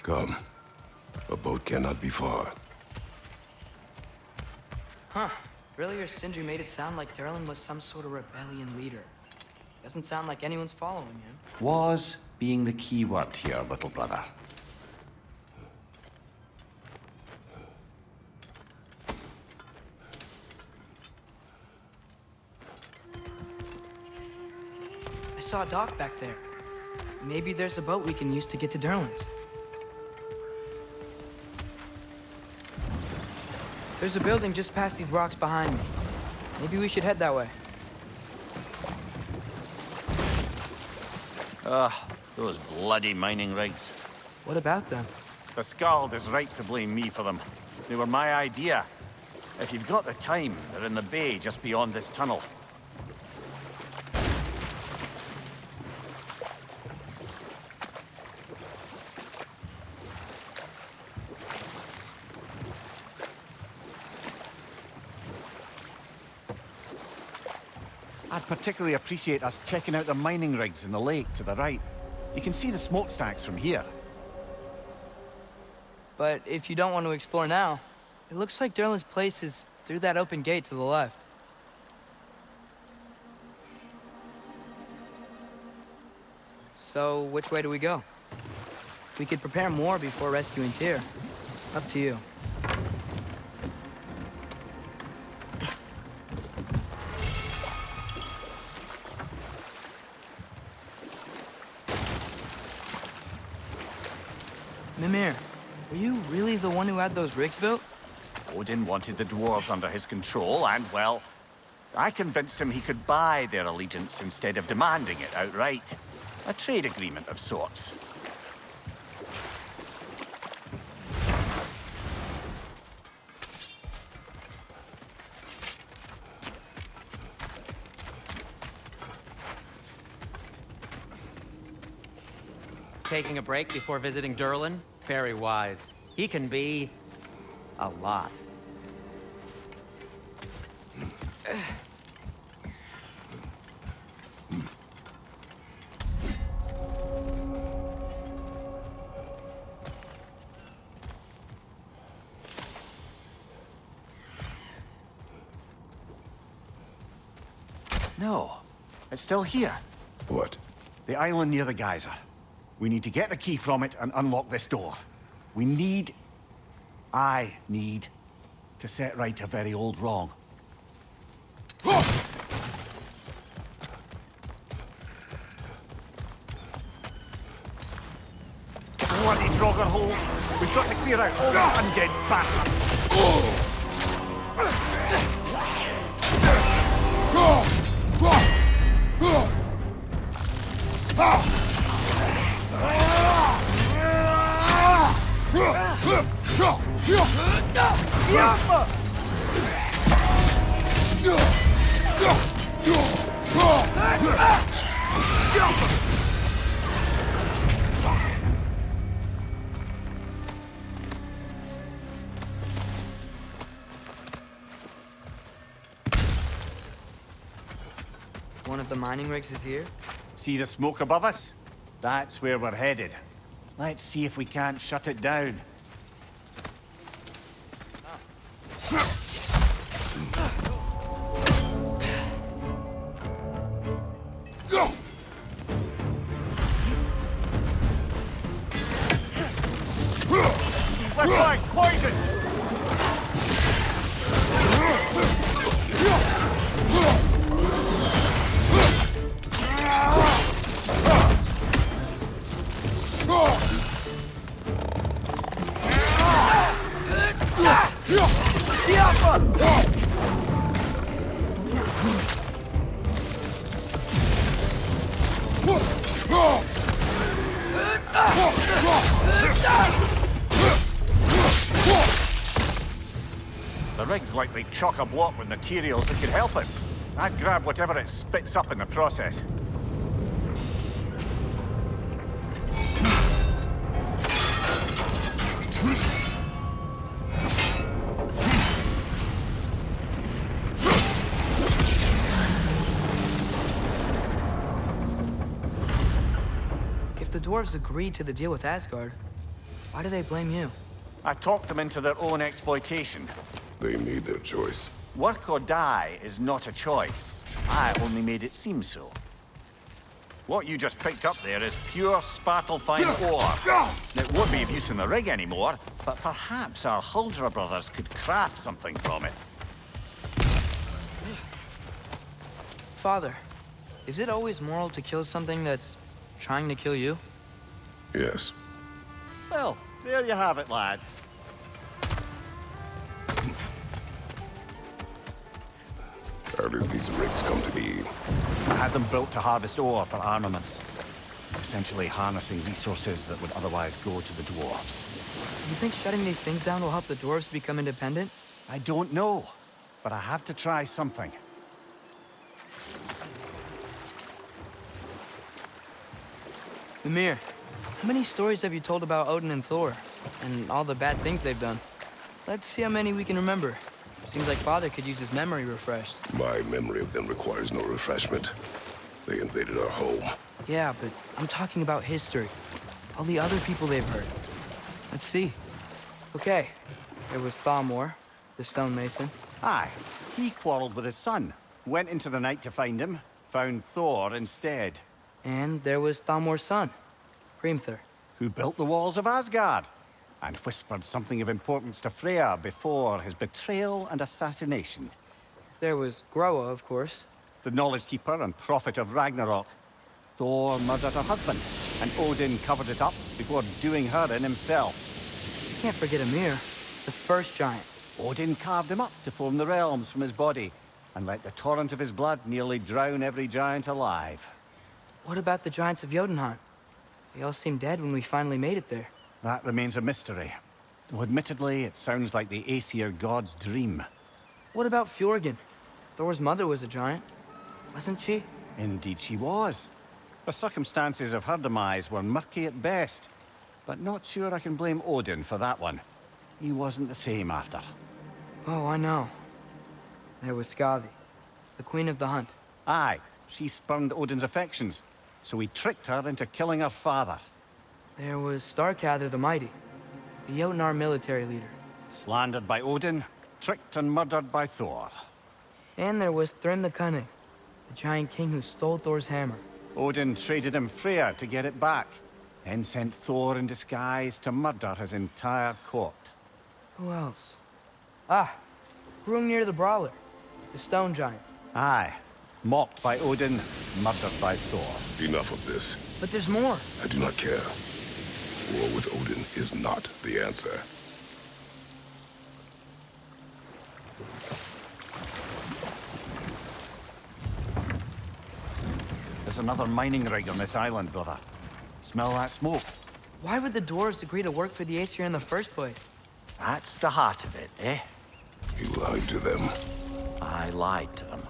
Come. A boat cannot be far. Huh. Earlier, Sindri made it sound like Durlin was some sort of rebellion leader. Doesn't sound like anyone's following him. Was being the key word here, little brother. I saw a dock back there. Maybe there's a boat we can use to get to Durlin's. There's a building just past these rocks behind me. Maybe we should head that way. Those bloody mining rigs. What about them? The Skald is right to blame me for them. They were my idea. If you've got the time, they're in the bay just beyond this tunnel. I'd particularly appreciate us checking out the mining rigs in the lake to the right. You can see the smokestacks from here. But if you don't want to explore now, it looks like Durlin's place is through that open gate to the left. So, which way do we go? We could prepare more before rescuing Tyr. Up to you. Mimir, were you really the one who had those rigs built? Odin wanted the dwarves under his control, and, well, I convinced him he could buy their allegiance instead of demanding it outright. A trade agreement of sorts. Taking a break before visiting Durlin? Very wise. He can be... a lot. No, it's still here. What? The island near the geyser. We need to get the key from it and unlock this door. I need to set right a very old wrong. Bloody Draugr holes! We've got to clear out all the undead bastards! One of the mining rigs is here? See the smoke above us? That's where we're headed. Let's see if we can't shut it down. We're going poison! The rig's likely chock-a-block with materials that could help us. I'd grab whatever it spits up in the process. If the dwarves agreed to the deal with Asgard, Why do they blame you? I talked them into their own exploitation. They made their choice. Work or die is not a choice. I only made it seem so. What you just picked up there is pure Svartalfheim ore. It won't be of use in the rig anymore, but perhaps our Huldra brothers could craft something from it. Father, is it always moral to kill something that's trying to kill you? Yes. Well, there you have it, lad. How did these rigs come to be? I had them built to harvest ore for armaments. Essentially harnessing resources that would otherwise go to the dwarves. You think shutting these things down will help the dwarves become independent? I don't know, but I have to try something. Mimir, how many stories have you told about Odin and Thor? And all the bad things they've done? Let's see how many we can remember. Seems like Father could use his memory refreshed. My memory of them requires no refreshment. They invaded our home. Yeah, but I'm talking about history. All the other people they've hurt. Let's see. Okay, there was Thalmor, the stonemason. Aye, he quarreled with his son. Went into the night to find him, found Thor instead. And there was Thalmor's son, Hrimthur. Who built the walls of Asgard, and whispered something of importance to Freya before his betrayal and assassination. There was Groa, of course. The knowledge keeper and prophet of Ragnarok. Thor murdered her husband, and Odin covered it up before doing her in himself. You can't forget Ymir, the first giant. Odin carved him up to form the realms from his body, and let the torrent of his blood nearly drown every giant alive. What about the giants of Jotunheim? They all seemed dead when we finally made it there. That remains a mystery. Though admittedly, it sounds like the Aesir god's dream. What about Fjorgyn? Thor's mother was a giant, wasn't she? Indeed she was. The circumstances of her demise were murky at best, but not sure I can blame Odin for that one. He wasn't the same after. Oh, I know. There was Skavi, the queen of the hunt. Aye, she spurned Odin's affections, so he tricked her into killing her father. There was Starkather the Mighty, the Jotnar military leader. Slandered by Odin, tricked and murdered by Thor. And there was Thrym the Cunning, the giant king who stole Thor's hammer. Odin traded him Freya to get it back, then sent Thor in disguise to murder his entire court. Who else? Ah, Hrungnir the Brawler, the stone giant. Aye, mocked by Odin, murdered by Thor. Enough of this. But there's more. I do not care. War with Odin is not the answer. There's another mining rig on this island, brother. Smell that smoke? Why would the dwarves agree to work for the Aesir in the first place? That's the heart of it, eh? You lied to them. I lied to them.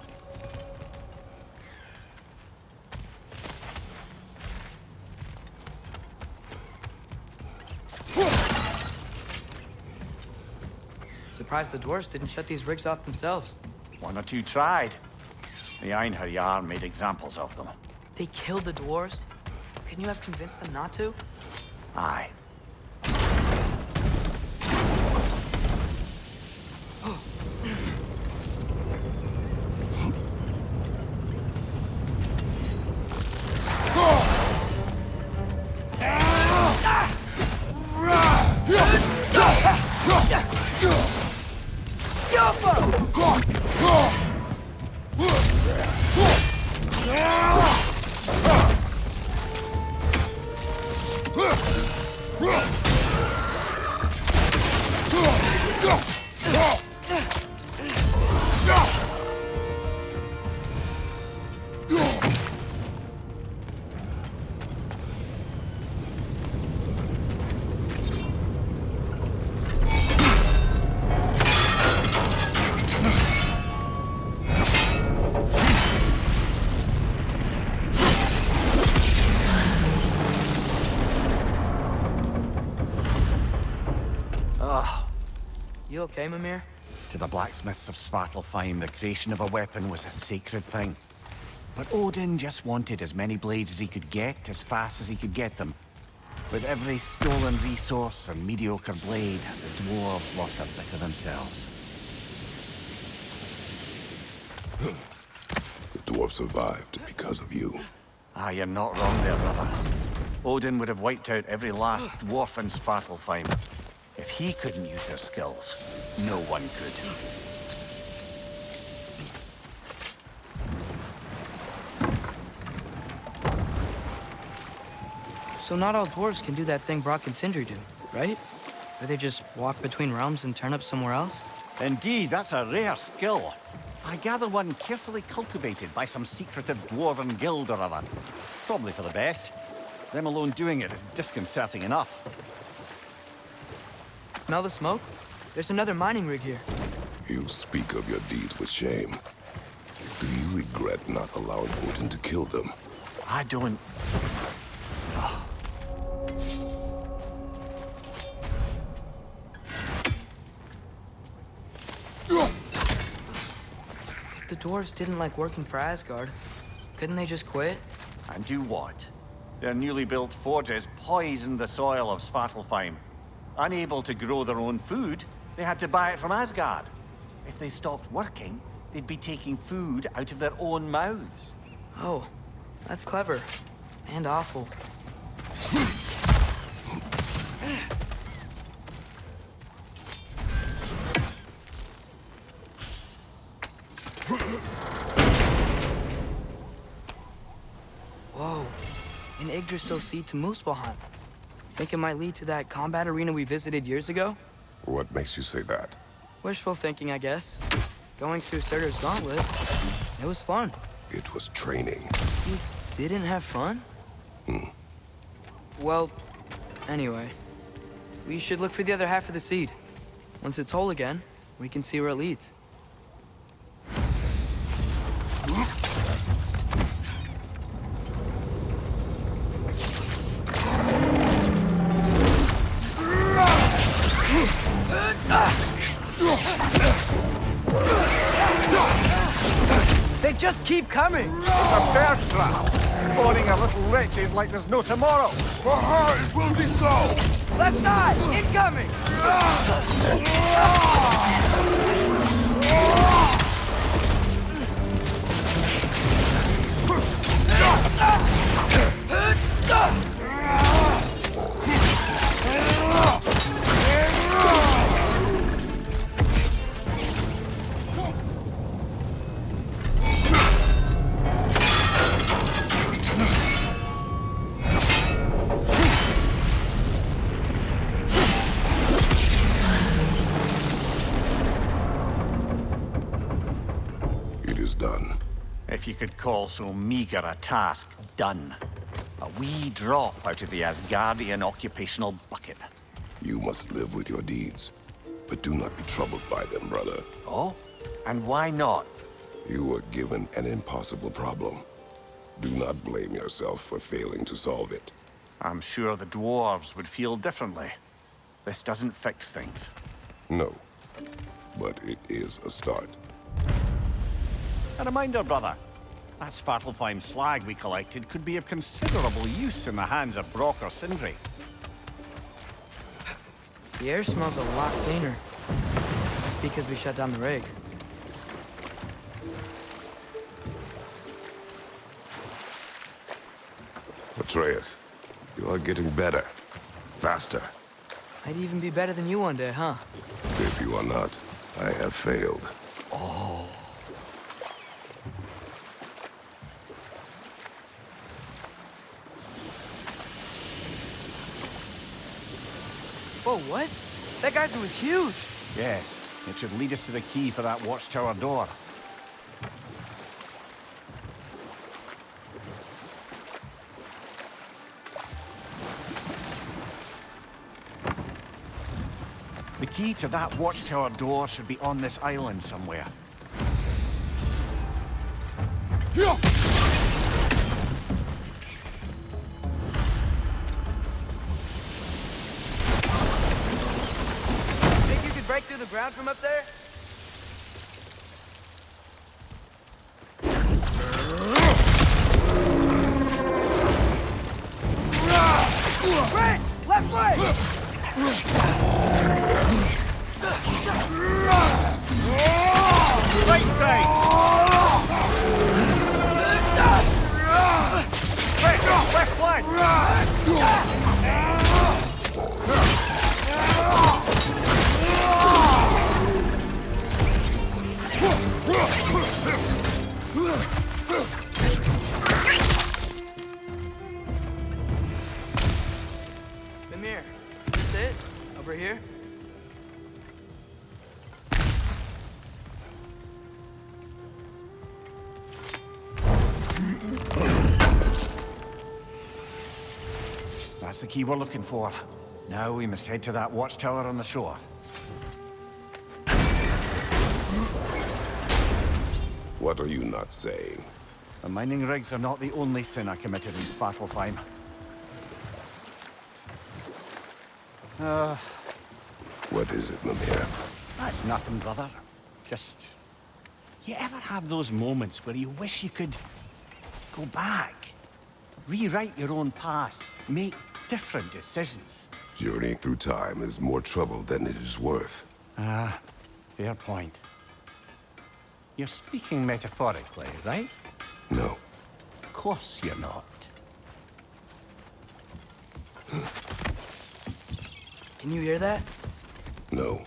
Surprised the dwarves didn't shut these rigs off themselves. One or two tried. The Einherjar made examples of them. They killed the dwarves? Couldn't you have convinced them not to? Aye. You okay, Mimir? To the blacksmiths of Svartalfheim, the creation of a weapon was a sacred thing. But Odin just wanted as many blades as he could get, as fast as he could get them. With every stolen resource and mediocre blade, the dwarves lost a bit of themselves. The dwarf survived because of you. Ah, you're not wrong there, brother. Odin would have wiped out every last dwarf in Svartalfheim. If he couldn't use their skills, no one could. So not all dwarves can do that thing Brock and Sindri do, right? Where they just walk between realms and turn up somewhere else? Indeed, that's a rare skill. I gather one carefully cultivated by some secretive dwarven guild or other. Probably for the best. Them alone doing it is disconcerting enough. Smell the smoke? There's another mining rig here. You speak of your deeds with shame. Do you regret not allowing Odin to kill them? I don't... If the dwarves didn't like working for Asgard, couldn't they just quit? And do what? Their newly built forges poisoned the soil of Svartalfheim. Unable to grow their own food, they had to buy it from Asgard. If they stopped working, they'd be taking food out of their own mouths. Oh, that's clever. And awful. Whoa. An Yggdrasil seed to Muspelheim. Think it might lead to that combat arena we visited years ago? What makes you say that? Wishful thinking, I guess. Going through Surtur's gauntlet, it was fun. It was training. You didn't have fun? Well, anyway. We should look for the other half of the seed. Once it's whole again, we can see where it leads. They just keep coming! It's a bear trap! Spawning a little wretches like there's no tomorrow! For her, it will be so! Left side! Incoming! Done. If you could call so meager a task done. A wee drop out of the Asgardian occupational bucket. You must live with your deeds, but do not be troubled by them, brother. Oh? And why not? You were given an impossible problem. Do not blame yourself for failing to solve it. I'm sure the dwarves would feel differently. This doesn't fix things. No, but it is a start. A reminder, brother. That Svartalfheim slag we collected could be of considerable use in the hands of Brock or Sindri. The air smells a lot cleaner. It's because we shut down the rigs. Atreus, you are getting better. Faster. Might even be better than you one day, huh? If you are not, I have failed. Whoa, what? That geyser was huge! Yes, it should lead us to the key for that watchtower door. The key to that watchtower door should be on this island somewhere. Think you could break through the ground from up there? Great! Right side! Left flank! Mimir, is this it? Over here? That's the key we're looking for. Now we must head to that watchtower on the shore. What are you not saying? The mining rigs are not the only sin I committed in Svartalfheim. What is it, Mimir? That's nothing, brother. Just... You ever have those moments where you wish you could... go back? Rewrite your own past, make different decisions? Journeying through time is more trouble than it is worth. Fair point. You're speaking metaphorically, right? No. Of course you're not. Can you hear that? No.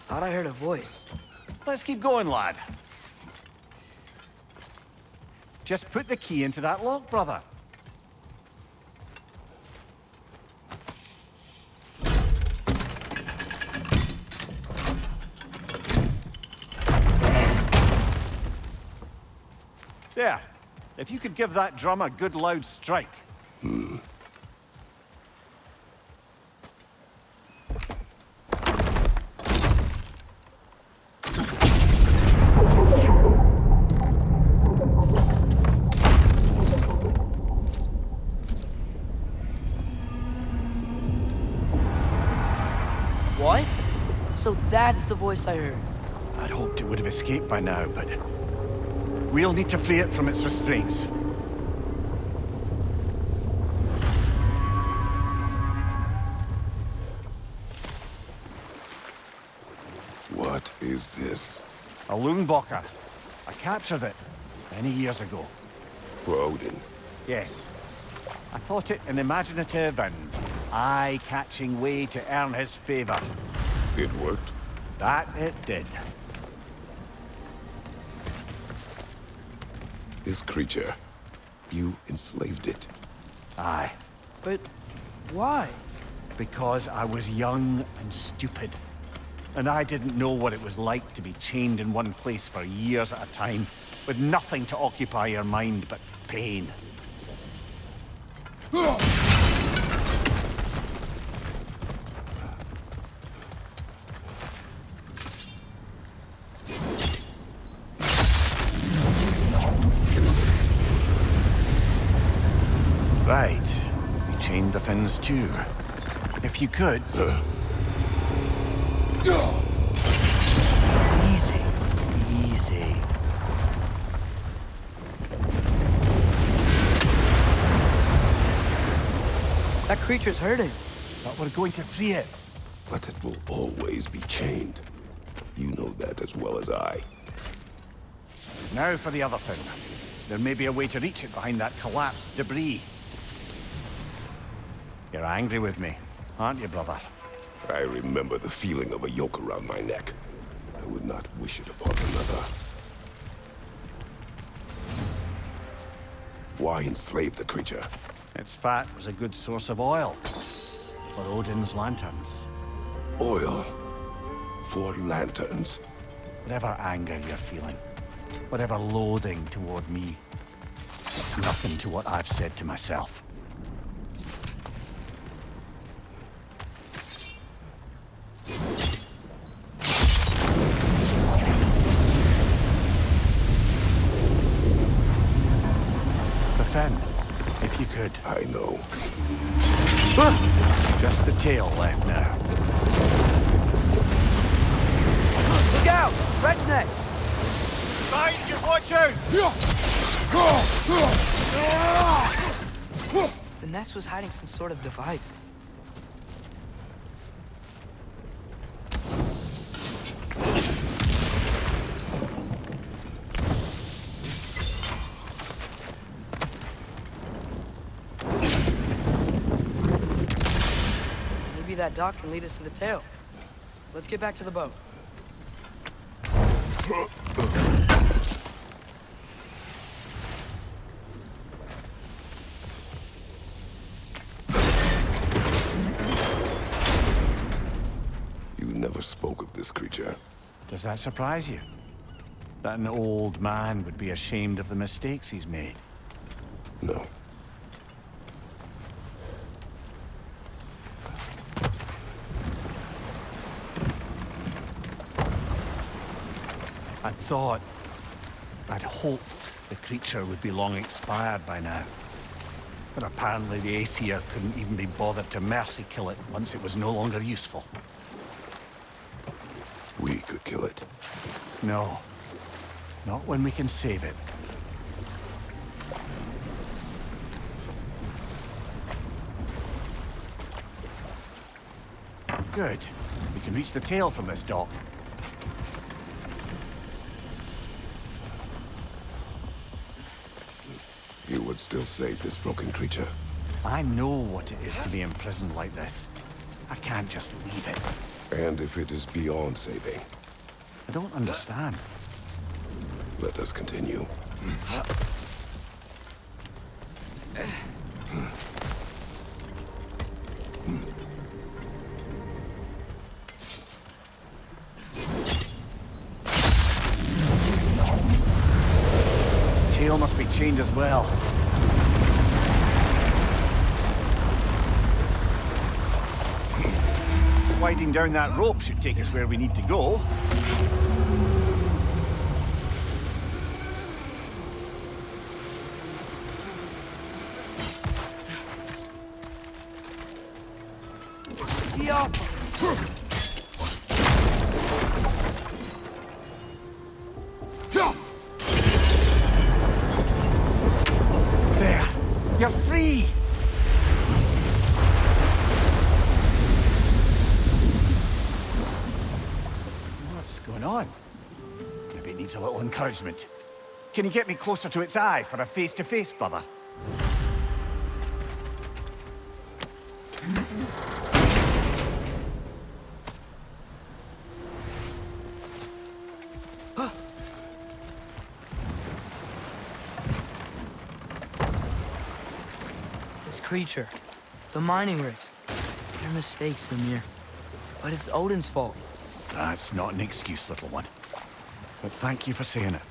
Thought I heard a voice. Let's keep going, lad. Just put the key into that lock, brother. There. If you could give that drum a good loud strike. What? So that's the voice I heard. I'd hoped it would have escaped by now, but... we'll need to free it from its restraints. What is this? A Lungbocker. I captured it many years ago. For Odin. Yes. I thought it an imaginative and eye-catching way to earn his favor. It worked? That it did. This creature, you enslaved it. Aye. But why? Because I was young and stupid. And I didn't know what it was like to be chained in one place for years at a time, with nothing to occupy your mind but pain. Right. We chained the Finns too. If you could... Easy. Easy. That creature's hurting. But we're going to free it. But it will always be chained. You know that as well as I. Now for the other thing. There may be a way to reach it behind that collapsed debris. You're angry with me, aren't you, brother? I remember the feeling of a yoke around my neck. I would not wish it upon another. Why enslave the creature? Its fat was a good source of oil for Odin's lanterns. Oil. For lanterns. Whatever anger you're feeling, whatever loathing toward me, it's nothing to what I've said to myself. If you could. I know. Just the tail left now. Look out! Red's nest! Right, you watch out! The nest was hiding some sort of device. that dock can lead us to the tail. Let's get back to the boat. You never spoke of this creature. Does that surprise you? That an old man would be ashamed of the mistakes he's made? No. I'd hoped the creature would be long expired by now. But apparently the Aesir couldn't even be bothered to mercy kill it once it was no longer useful. We could kill it. No. Not when we can save it. Good. We can reach the tail from this dock. You would still save this broken creature. I know what it is to be imprisoned like this. I can't just leave it. And if it is beyond saving, I don't understand. let us continue. The tail must be chained as well. Sliding down that rope should take us where we need to go. There! You're free! What's going on? Maybe it needs a little encouragement. Can you get me closer to its eye for a face-to-face, brother? This creature, the mining rigs, they're mistakes, Mimir. But it's Odin's fault. That's not an excuse, little one. But thank you for saying it.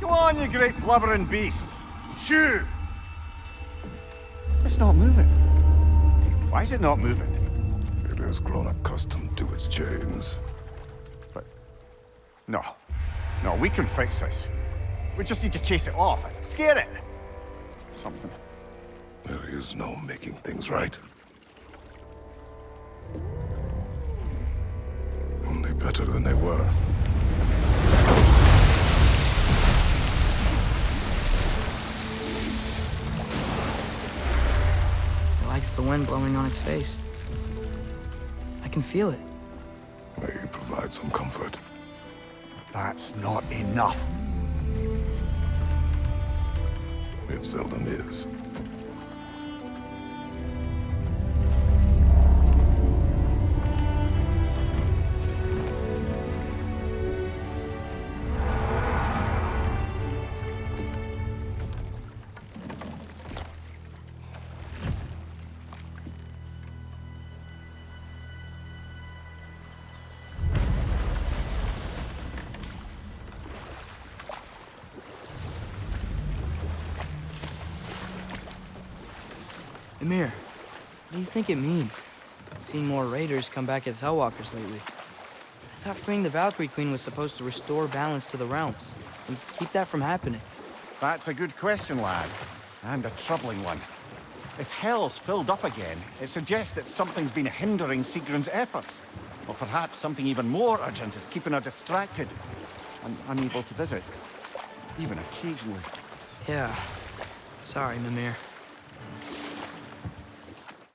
Go on, you great blubbering beast! Shoo! It's not moving. Why is it not moving? It has grown accustomed to its chains. But... No. No, we can fix this. We just need to chase it off and scare it. Something. There is no making things right. Only better than they were. It likes the wind blowing on its face. I can feel it. May you provide some comfort. That's not enough. It seldom is. Mimir, what do you think it means? Seeing more raiders come back as Hellwalkers lately. I thought freeing the Valkyrie Queen was supposed to restore balance to the realms and keep that from happening. That's a good question, lad. And a troubling one. If Hell's filled up again, it suggests that something's been hindering Sigrun's efforts. Or perhaps something even more urgent is keeping her distracted. I'm unable to visit, even occasionally. Yeah. Sorry, Mimir.